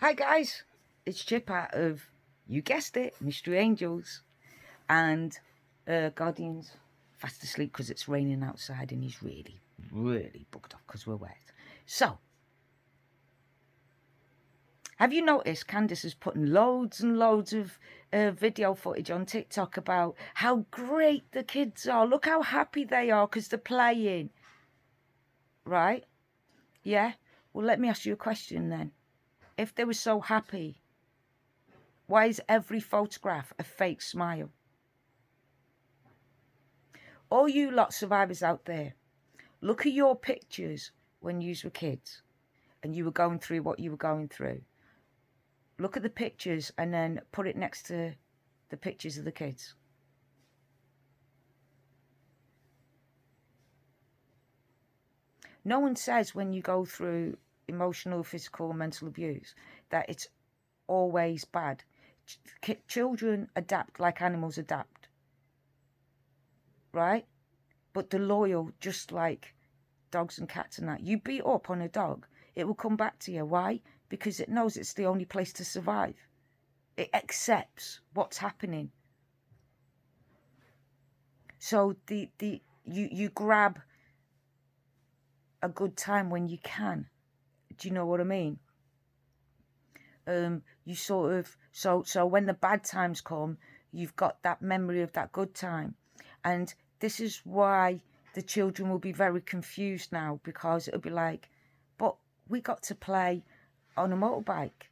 Hi guys, it's Chip out of, you guessed it, Mystery Angels and Guardians fast asleep because it's raining outside and he's really bugged off because we're wet. So, have you noticed Candice is putting loads and loads of video footage on TikTok about how great the kids are? Look how happy they are because they're playing. Right? Yeah? Well, let me ask you a question then. If they were so happy, why is every photograph a fake smile? All you lot survivors out there, look at your pictures when you were kids and you were going through what you were going through. Look at the pictures and then put it next to the pictures of the kids. No one says when you go through emotional, physical, mental abuse that it's always bad. Children adapt like animals adapt, right? But they're loyal just like dogs and cats and that. You beat up on a dog, it will come back to you. Why? Because it knows it's the only place to survive. It accepts what's happening. So you grab a good time when you can. Do you know what I mean? You sort of so when the bad times come, you've got that memory of that good time. And this is why the children will be very confused now, because it'll be like, but we got to play on a motorbike.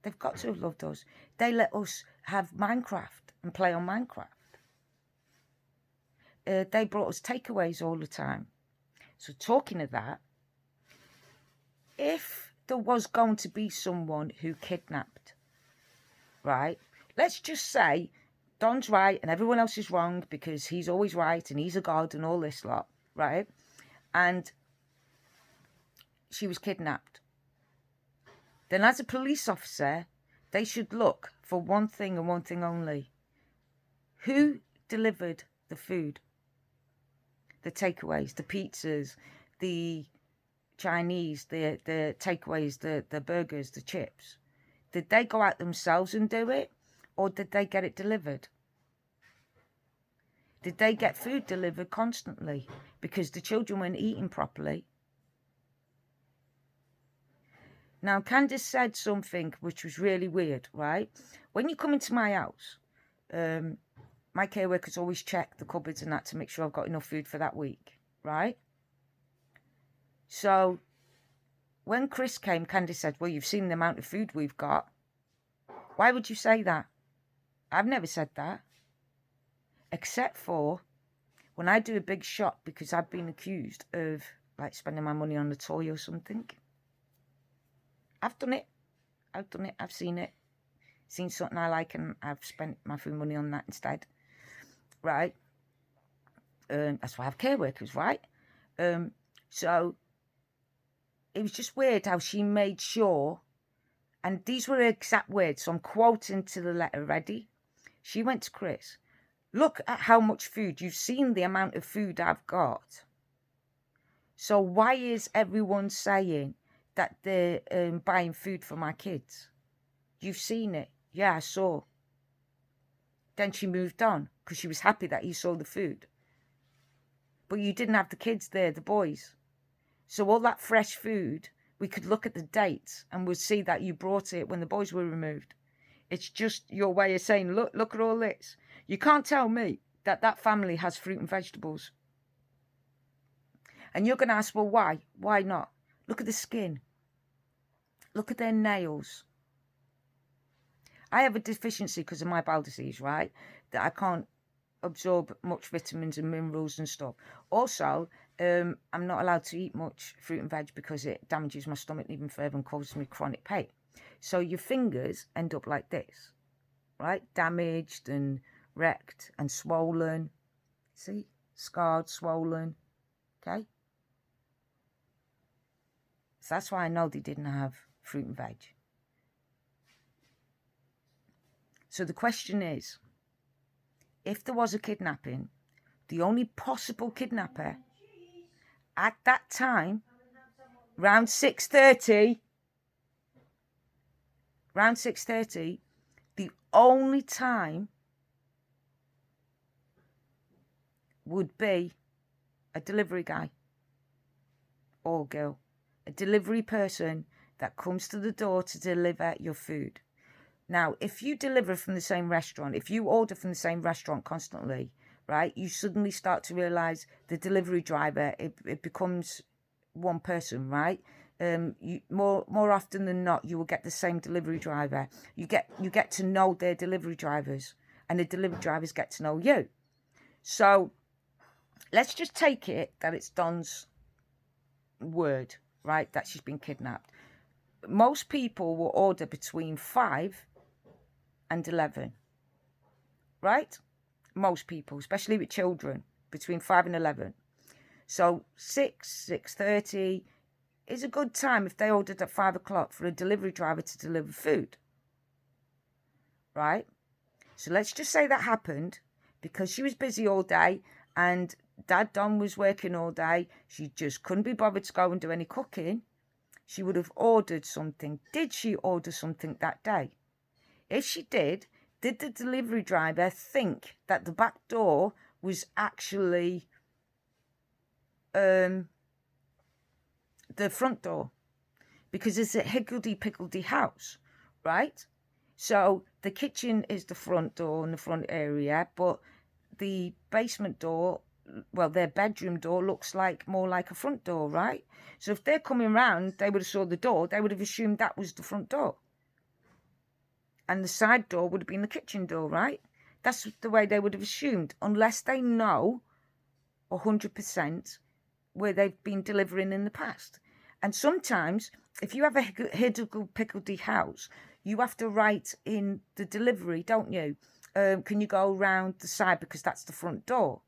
They've got to have loved us. They let us have Minecraft and play on Minecraft. They brought us takeaways all the time. So talking of that, if there was going to be someone who kidnapped, right? Let's just say Don's right and everyone else is wrong because he's always right and he's a god and all this lot, right? And she was kidnapped. Then as a police officer, they should look for one thing and one thing only. Who delivered the food? The takeaways, the pizzas, the Chinese, the takeaways, the burgers, the chips. Did they go out themselves and do it? Or did they get it delivered? Did they get food delivered constantly? Because the children weren't eating properly. Now, Candice said something which was really weird, right? When you come into my house, my care workers always check the cupboards and that to make sure I've got enough food for that week, right? So when Chris came, Candice said, well, you've seen the amount of food we've got. Why would you say that? I've never said that. Except for when I do a big shop because I've been accused of like spending my money on a toy or something. I've done it. I've seen it. Seen something I like and I've spent my food money on that instead. Right? That's why I have care workers, right? So it was just weird how she made sure, and these were her exact words, so I'm quoting to the letter, ready? She went to Chris, look at how much food, you've seen the amount of food I've got. So why is everyone saying that they're buying food for my kids? You've seen it. Yeah, I saw. Then she moved on because she was happy that you saw the food. But you didn't have the kids there, the boys. So all that fresh food, we could look at the dates and we'd see that you brought it when the boys were removed. It's just your way of saying, look at all this. You can't tell me that that family has fruit and vegetables. And you're going to ask, well, why? Why not? Look at the skin. Look at their nails. I have a deficiency because of my bowel disease, right? That I can't absorb much vitamins and minerals and stuff. Also, I'm not allowed to eat much fruit and veg because it damages my stomach even further and causes me chronic pain. So your fingers end up like this, right? Damaged and wrecked and swollen. See? Scarred, swollen. Okay? So that's why I know they didn't have fruit and veg. So the question is, if there was a kidnapping, the only possible kidnapper at that time, around 6:30, around 6:30, the only time would be a delivery guy or girl, a delivery person that comes to the door to deliver your food. Now, if you deliver from the same restaurant, if you order from the same restaurant constantly, right, you suddenly start to realize the delivery driver, it becomes one person, right? You more often than not, you will get the same delivery driver. You get to know their delivery drivers, and the delivery drivers get to know you. So let's just take it that it's Don's word, right, that she's been kidnapped. Most people will order between 5 and 11, right? Most people, especially with children, between 5 and 11. So 6:30 is a good time if they ordered at 5 o'clock for a delivery driver to deliver food, right? So let's just say that happened because she was busy all day and Dad Don was working all day. She just couldn't be bothered to go and do any cooking. She would have ordered something. Did she order something that day? If she did the delivery driver think that the back door was actually the front door? Because it's a higgledy-piggledy house, right? So the kitchen is the front door in the front area, but the basement door, well, their bedroom door looks like more like a front door, right? So if they're coming round, they would have saw the door, they would have assumed that was the front door. And the side door would have been the kitchen door, right? That's the way they would have assumed, unless they know 100% where they've been delivering in the past. And sometimes, if you have a higgledy-piggledy house, you have to write in the delivery, don't you? Can you go around the side because that's the front door?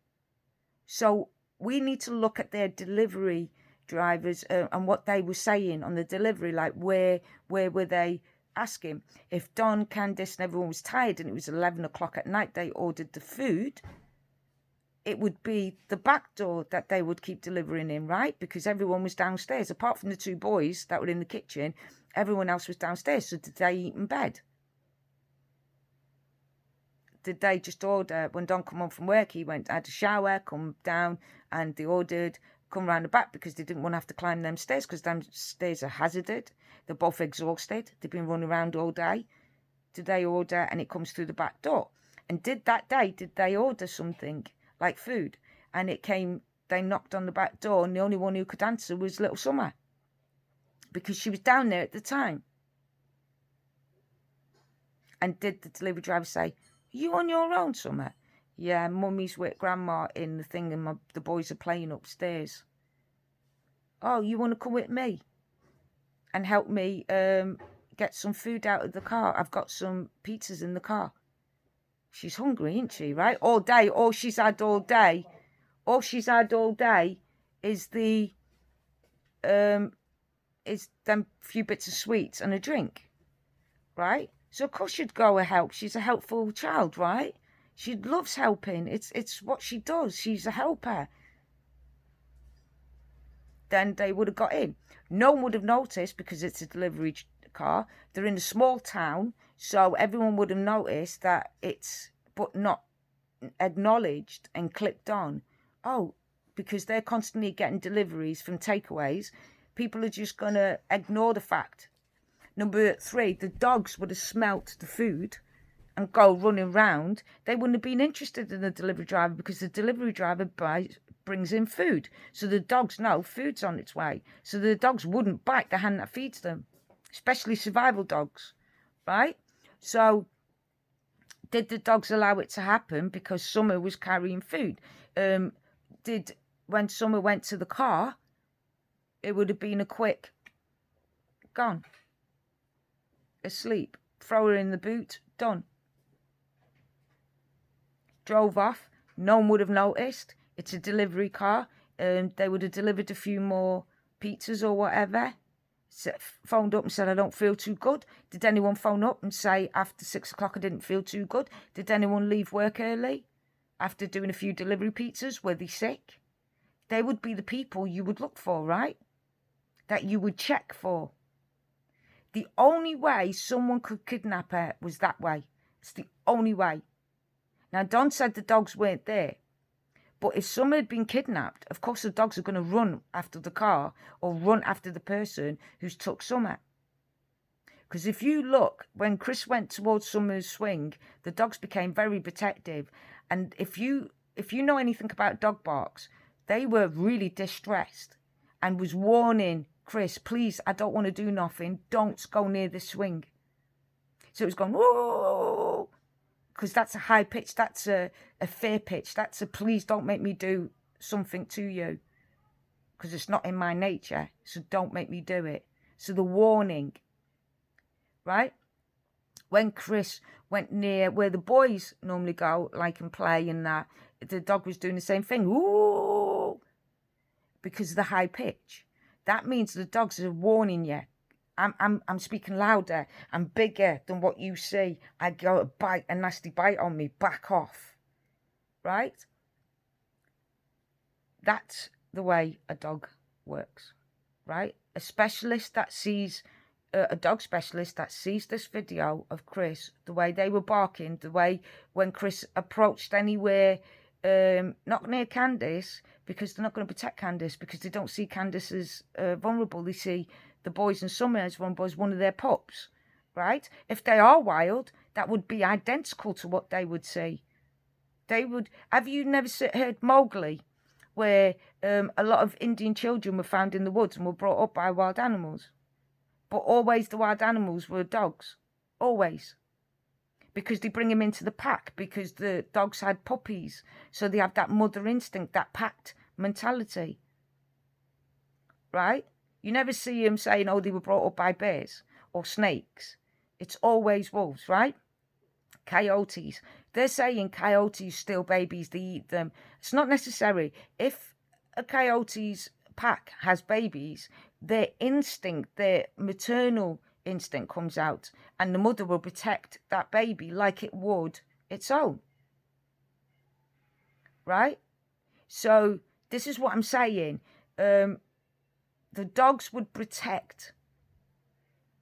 So we need to look at their delivery drivers and what they were saying on the delivery, like where were they asking? If Don, Candice and everyone was tired and it was 11 o'clock at night, they ordered the food, it would be the back door that they would keep delivering in, right? Because everyone was downstairs. Apart from the 2 boys that were in the kitchen, everyone else was downstairs. So did they eat in bed? Did they just order, when Don come home from work, he went, had a shower, come down, and they ordered, come round the back because they didn't want to have to climb them stairs because them stairs are hazarded. They're both exhausted. They've been running around all day. Did they order and it comes through the back door? And did they order something like food? And it came, they knocked on the back door and the only one who could answer was little Summer because she was down there at the time. And did the delivery driver say, "Are you on your own, Summer?" "Yeah, Mummy's with Grandma in the thing and the boys are playing upstairs." "Oh, you want to come with me and help me get some food out of the car? I've got some pizzas in the car." She's hungry, isn't she, right? All day, all she's had all day is is them few bits of sweets and a drink, right? So of course she'd go and help. She's a helpful child, right? She loves helping. It's what she does. She's a helper. Then they would have got in. No one would have noticed because it's a delivery car. They're in a small town, so everyone would have noticed that it's, but not acknowledged and clicked on. Oh, because they're constantly getting deliveries from takeaways, people are just going to ignore the fact. Number 3, the dogs would have smelt the food and go running round. They wouldn't have been interested in the delivery driver because the delivery driver brings in food. So the dogs know food's on its way. So the dogs wouldn't bite the hand that feeds them, especially survival dogs, right? So did the dogs allow it to happen because Summer was carrying food? When Summer went to the car, it would have been a quick, gone, asleep, throw her in the boot, done. Drove off, no one would have noticed. It's a delivery car. They would have delivered a few more pizzas or whatever. Phoned up and said, "I don't feel too good." Did anyone phone up and say, after 6 o'clock, "I didn't feel too good"? Did anyone leave work early after doing a few delivery pizzas? Were they sick? They would be the people you would look for, right? That you would check for. The only way someone could kidnap her was that way. It's the only way. Now, Don said the dogs weren't there. But if someone had been kidnapped, of course the dogs are going to run after the car or run after the person who's took Summer. Because if you look, when Chris went towards Summer's swing, the dogs became very protective. And if you know anything about dog barks, they were really distressed and was warning Chris, please, I don't want to do nothing. Don't go near the swing. So it was going, whoa, because that's a high pitch. That's a fear pitch. That's a please don't make me do something to you, because it's not in my nature. So don't make me do it. So the warning, right? When Chris went near where the boys normally go, like and play and that, the dog was doing the same thing. Ooh, because of the high pitch. That means the dogs are warning you. I'm speaking louder. I'm bigger than what you see. I go a nasty bite on me. Back off. Right? That's the way a dog works. Right? A specialist that sees, a dog specialist that sees this video of Chris, the way they were barking, the way when Chris approached anywhere, not near Candice, because they're not going to protect Candice, because they don't see Candice as vulnerable. They see the boys and Summer as one of their pups, right? If they are wild, that would be identical to what they would see. They would. Have you never heard Mowgli, where a lot of Indian children were found in the woods and were brought up by wild animals? But always the wild animals were dogs. Always. Because they bring them into the pack, because the dogs had puppies. So they have that mother instinct, that packed mentality. Right? You never see them saying, oh, they were brought up by bears or snakes. It's always wolves, right? Coyotes. They're saying coyotes steal babies, they eat them. It's not necessary. If a coyote's pack has babies, their instinct, their maternal instinct comes out, and the mother will protect that baby like it would its own. Right? So this is what I'm saying. The dogs would protect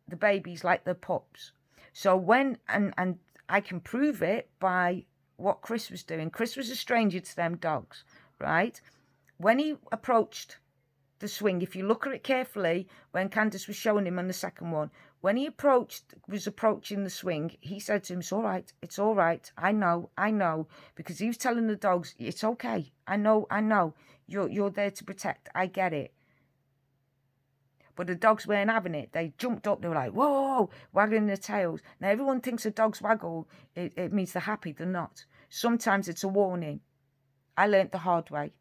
the babies like the pups. So when, and I can prove it by what Chris was doing. Chris was a stranger to them dogs, right? When he approached the swing, if you look at it carefully, when Candice was showing him on the second one, when he was approaching the swing, he said to him, it's all right, I know, because he was telling the dogs, it's okay, I know, you're there to protect, I get it. But the dogs weren't having it. They jumped up, they were like, whoa, wagging their tails. Now everyone thinks a dog's waggle, it means they're happy, they're not. Sometimes it's a warning. I learnt the hard way.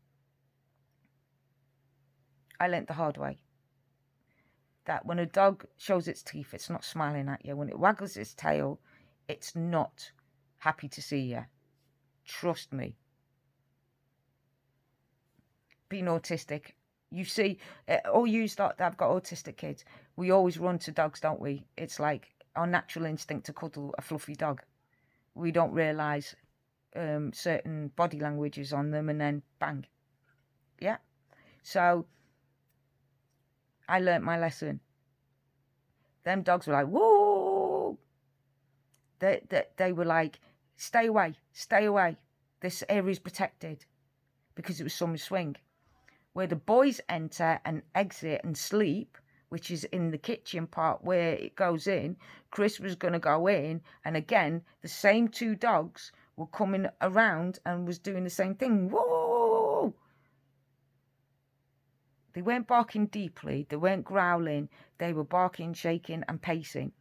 That when a dog shows its teeth, it's not smiling at you. When it waggles its tail, it's not happy to see you. Trust me. Being autistic, you see, all you that have got autistic kids, we always run to dogs, don't we? It's like our natural instinct to cuddle a fluffy dog. We don't realise certain body languages on them, and then bang. Yeah. So I learnt my lesson. Them dogs were like, whoa. They were like, stay away. This area's protected, because it was Summer's swing. Where the boys enter and exit and sleep, which is in the kitchen part where it goes in, Chris was going to go in, and again, the same two dogs were coming around and was doing the same thing. Whoa! They weren't barking deeply, they weren't growling, they were barking, shaking and pacing.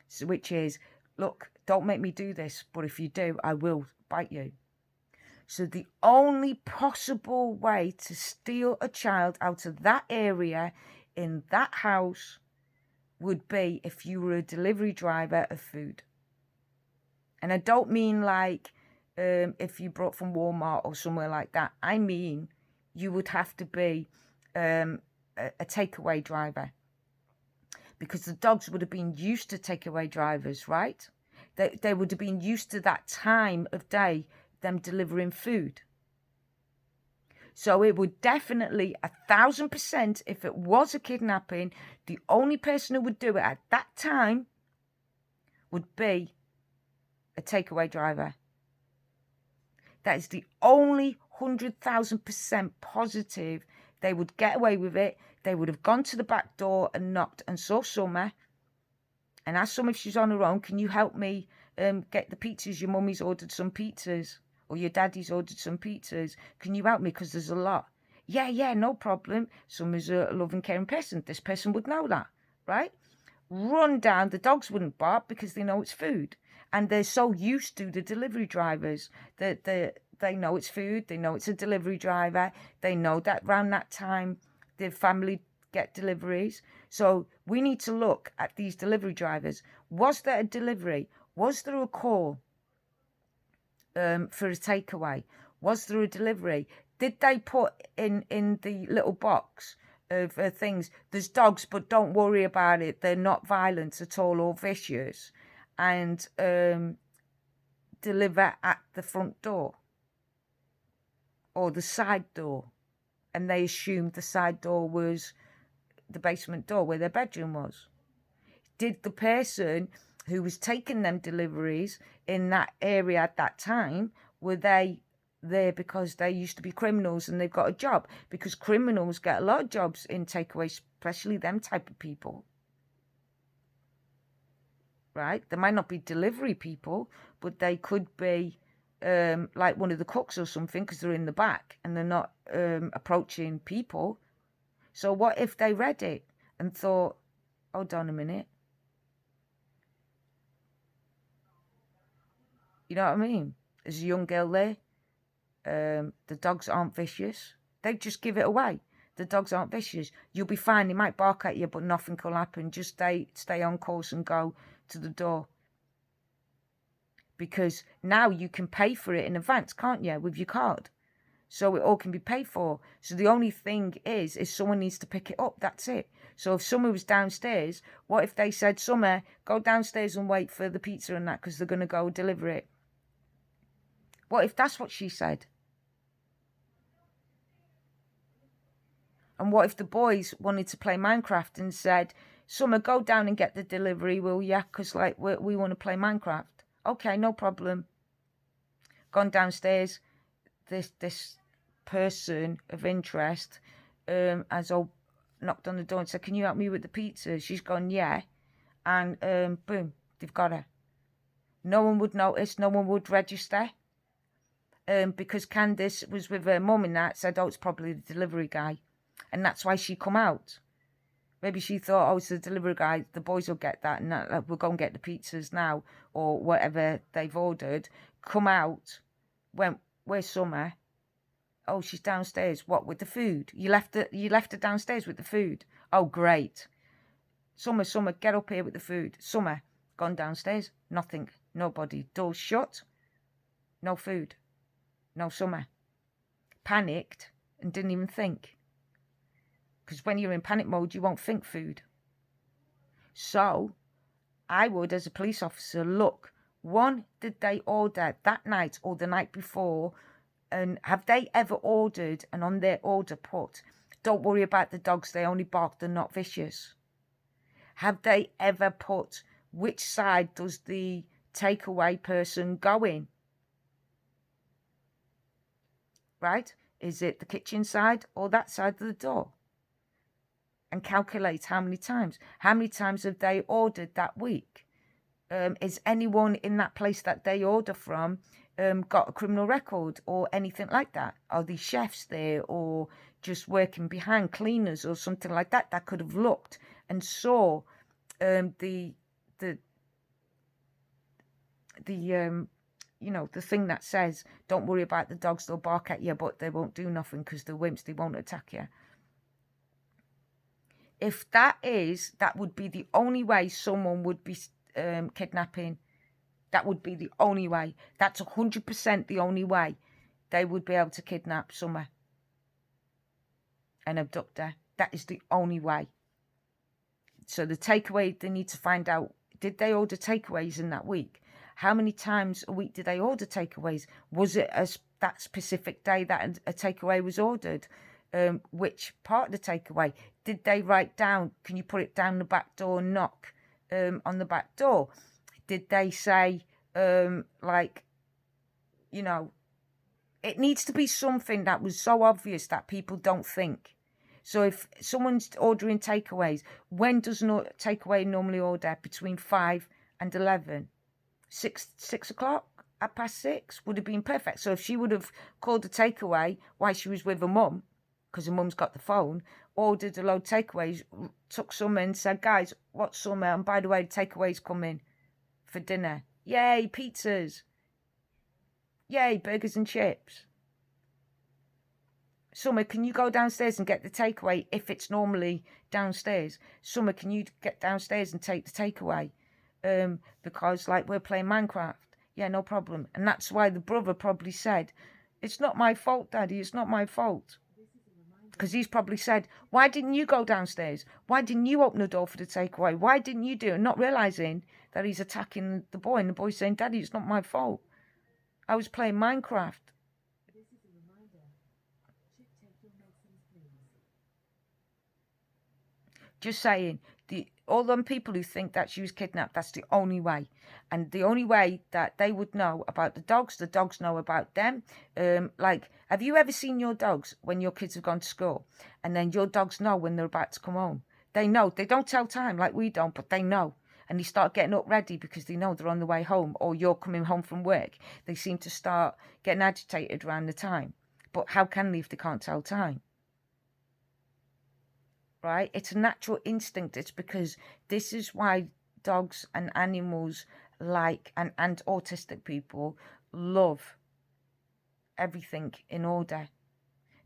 So, which is, look, don't make me do this, but if you do, I will bite you. So the only possible way to steal a child out of that area in that house would be if you were a delivery driver of food. And I don't mean like if you brought from Walmart or somewhere like that. I mean you would have to be a takeaway driver, because the dogs would have been used to takeaway drivers, right? They would have been used to that time of day, them delivering food. So it would definitely 1,000%, if it was a kidnapping, the only person who would do it at that time would be a takeaway driver. That is the only 100,000% positive they would get away with it. They would have gone to the back door and knocked and saw Summer and asked Summer if she's on her own, can you help me get the pizzas? Your mummy's ordered some pizzas, or your daddy's ordered some pizzas. Can you help me? Because there's a lot. Yeah, no problem. Summer's a loving, caring person. This person would know that, right? Run down. The dogs wouldn't bark because they know it's food. And they're so used to the delivery drivers that they know it's food. They know it's a delivery driver. They know that around that time the family get deliveries. So we need to look at these delivery drivers. Was there a delivery? Was there a call for a takeaway? Was there a delivery? Did they put in the little box of things, there's dogs, but don't worry about it. They're not violent at all or vicious. And deliver at the front door or the side door. And they assumed the side door was the basement door where their bedroom was. Did the person who was taking them deliveries in that area at that time, were they there because they used to be criminals and they've got a job? Because criminals get a lot of jobs in takeaways, especially them type of people. Right? They might not be delivery people, but they could be like one of the cooks or something, because they're in the back and they're not approaching people. So what if they read it and thought, hold on a minute. You know what I mean? There's a young girl there. The dogs aren't vicious. They just give it away. The dogs aren't vicious. You'll be fine. They might bark at you, but nothing will happen. Just stay on course and go to the door. Because now you can pay for it in advance, can't you, with your card? So it all can be paid for. So the only thing is someone needs to pick it up. That's it. So if Summer was downstairs, what if they said, Summer, go downstairs and wait for the pizza and that because they're going to go deliver it? What if that's what she said? And what if the boys wanted to play Minecraft and said, Summer, go down and get the delivery, will ya? Because like we want to play Minecraft. Okay, no problem. Gone downstairs. This person of interest has knocked on the door and said, can you help me with the pizza? She's gone, yeah. And boom, they've got her. No one would notice. No one would register. Because Candice was with her mum and that, said, oh, it's probably the delivery guy. And that's why she come out. Maybe she thought, oh, it's the delivery guy. The boys will get that. And we'll go and get the pizzas now. Or whatever they've ordered. Come out. Went, where's Summer? Oh, she's downstairs. What, with the food? You left her downstairs with the food? Oh, great. Summer, get up here with the food. Summer, gone downstairs. Nothing. Nobody. Doors shut. No food. No Summer. Panicked and didn't even think. Because when you're in panic mode, you won't think food. So, I would, as a police officer, look. One, did they order that night or the night before? And have they ever ordered and on their order put, don't worry about the dogs, they only bark, they're not vicious? Have they ever put, which side does the takeaway person go in? Right? Is it the kitchen side or that side of the door? And calculate how many times. How many times have they ordered that week? Is anyone in that place that they order from got a criminal record or anything like that? Are these chefs there or just working behind, cleaners or something like that, that could have looked and saw the thing that says, don't worry about the dogs, they'll bark at you, but they won't do nothing because they're wimps, they won't attack you. If that would be the only way someone would be kidnapping. That would be the only way. That's 100% the only way they would be able to kidnap Summer and abduct her. That is the only way. So the takeaway, they need to find out, did they order takeaways in that week? How many times a week did they order takeaways? Was it a that specific day that a takeaway was ordered? Which part of the takeaway? Did they write down, can you put it down the back door, knock on the back door? Did they say, like, you know, it needs to be something that was so obvious that people don't think. So if someone's ordering takeaways, when does a takeaway normally order? Between 5 and 11? 6 o'clock? At past 6 would have been perfect. So if she would have called a takeaway while she was with her mum, because her mum's got the phone, ordered a load of takeaways, took some and said, guys, what's some? And by the way, the takeaways coming for dinner. Yay, pizzas. Yay, burgers and chips. Summer, can you go downstairs and get the takeaway if it's normally downstairs? Summer, can you get downstairs and take the takeaway? Because, like, we're playing Minecraft. Yeah, no problem. And that's why the brother probably said, it's not my fault, Daddy, it's not my fault. Because he's probably said, why didn't you go downstairs? Why didn't you open the door for the takeaway? Why didn't you do it? Not realising that he's attacking the boy. And the boy's saying, Daddy, it's not my fault. I was playing Minecraft. Just saying, all them people who think that she was kidnapped, that's the only way. And the only way that they would know about the dogs know about them. Like, have you ever seen your dogs when your kids have gone to school? And then your dogs know when they're about to come home. They know. They don't tell time like we don't, but they know. And they start getting up ready because they know they're on the way home, or you're coming home from work. They seem to start getting agitated around the time. But how can they if they can't tell time? Right? It's a natural instinct. It's because this is why dogs and animals and autistic people love everything in order,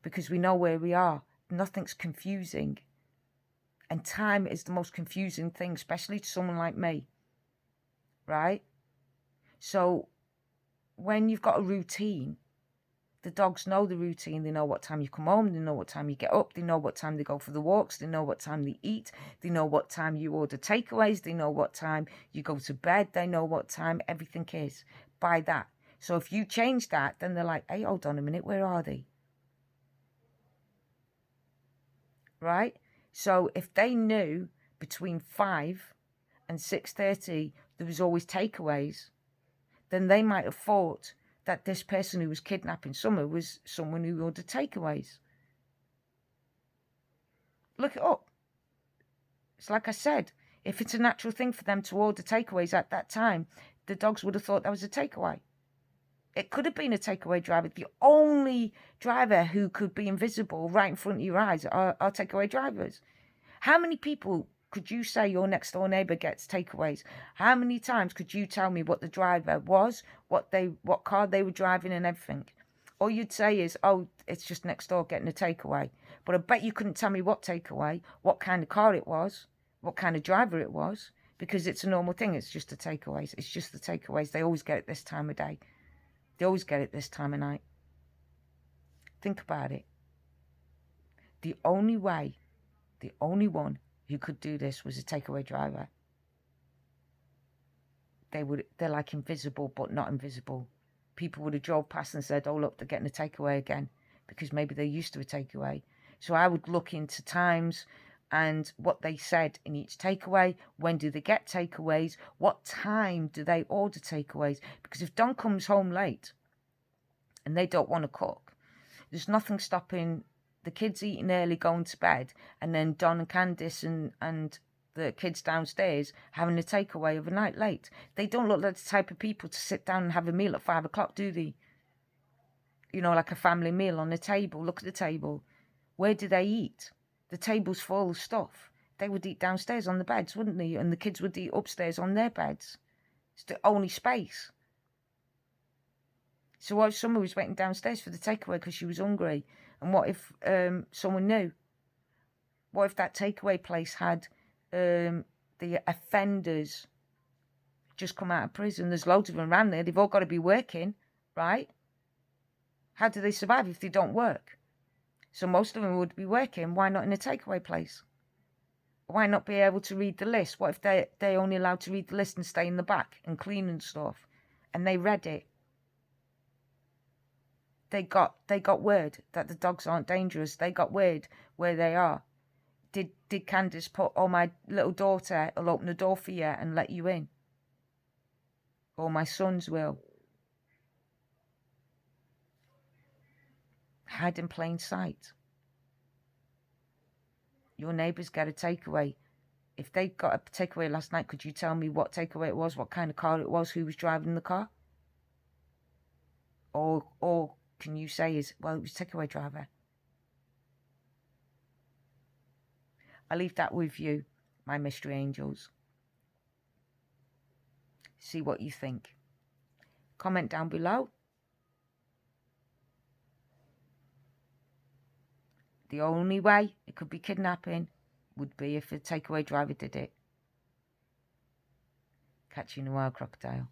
because we know where we are. Nothing's confusing. And time is the most confusing thing, especially to someone like me. Right? So when you've got a routine, the dogs know the routine. They know what time you come home. They know what time you get up. They know what time they go for the walks. They know what time they eat. They know what time you order takeaways. They know what time you go to bed. They know what time everything is by that. So if you change that, then they're like, hey, hold on a minute. Where are they? Right? So if they knew between 5 and 6:30 there was always takeaways, then they might have thought that this person who was kidnapping Summer was someone who ordered takeaways. Look it up. It's like I said, if it's a natural thing for them to order takeaways at that time, the dogs would have thought that was a takeaway. It could have been a takeaway driver. The only driver who could be invisible right in front of your eyes are takeaway drivers. How many people could you say your next door neighbour gets takeaways? How many times could you tell me what the driver was, what car they were driving and everything? All you'd say is, oh, it's just next door getting a takeaway. But I bet you couldn't tell me what takeaway, what kind of car it was, what kind of driver it was, because it's a normal thing. It's just the takeaways. It's just the takeaways. They always get it this time of day. They always get it this time of night. Think about it. The only way, the only one who could do this was a takeaway driver. They're like invisible, but not invisible. People would have drove past and said, oh, look, they're getting a takeaway again, because maybe they're used to a takeaway. So I would look into times and what they said in each takeaway. When do they get takeaways? What time do they order takeaways? Because if Don comes home late and they don't want to cook, there's nothing stopping the kids eating early, going to bed, and then Don and Candice and the kids downstairs having a takeaway overnight late. They don't look like the type of people to sit down and have a meal at 5 o'clock, do they? You know, like a family meal on the table. Look at the table. Where do they eat? The table's full of stuff. They would eat downstairs on the beds, wouldn't they? And the kids would eat upstairs on their beds. It's the only space. So what if someone was waiting downstairs for the takeaway because she was hungry? And what if someone knew? What if that takeaway place had the offenders just come out of prison? There's loads of them around there. They've all got to be working, right? How do they survive if they don't work? So most of them would be working. Why not in a takeaway place? Why not be able to read the list? What if they're only allowed to read the list and stay in the back and clean and stuff? And they read it. They got word that the dogs aren't dangerous. They got word where they are. Did Candice put, oh, my little daughter will open the door for you and let you in? Or my sons will? Hide in plain sight. Your neighbours get a takeaway. If they got a takeaway last night, could you tell me what takeaway it was, what kind of car it was, who was driving the car? Or can you say well, it was a takeaway driver? I leave that with you, my mystery angels. See what you think. Comment down below. The only way it could be kidnapping would be if a takeaway driver did it. Catch you in a wild crocodile.